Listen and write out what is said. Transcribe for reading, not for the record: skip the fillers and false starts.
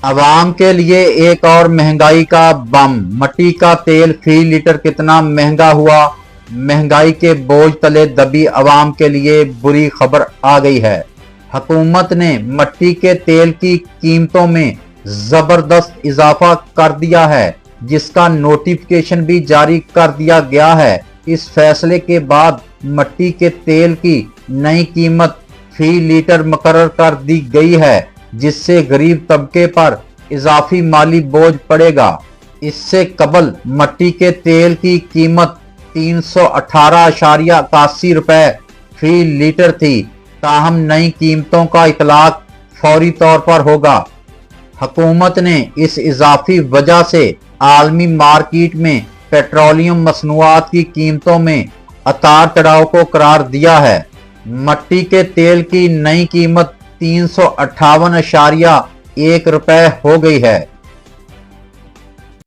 आवाम के लिए एक और महंगाई का बम। मट्टी का तेल फी लीटर कितना महंगा हुआ। महंगाई के बोझ तले दबी आवाम के लिए बुरी खबर आ गई है। हुकूमत ने मट्टी के तेल की कीमतों में जबरदस्त इजाफा कर दिया है, जिसका नोटिफिकेशन भी जारी कर दिया गया है। इस फैसले के बाद मट्टी के तेल की नई कीमत फी लीटर मुकर्रर कर दी गई है, जिससे गरीब तबके पर इजाफी माली बोझ पड़ेगा। इससे कबल मट्टी के तेल की कीमत 318.81 रुपए फी लीटर थी, ताहम नई कीमतों का इतलाक फौरी तौर पर होगा। हुकूमत ने इस इजाफी वजह से आलमी मार्केट में पेट्रोलियम मसनूआत की कीमतों में उतार चढ़ाव को करार दिया है। मट्टी के तेल की नई कीमत 358.1 रुपए हो गई है।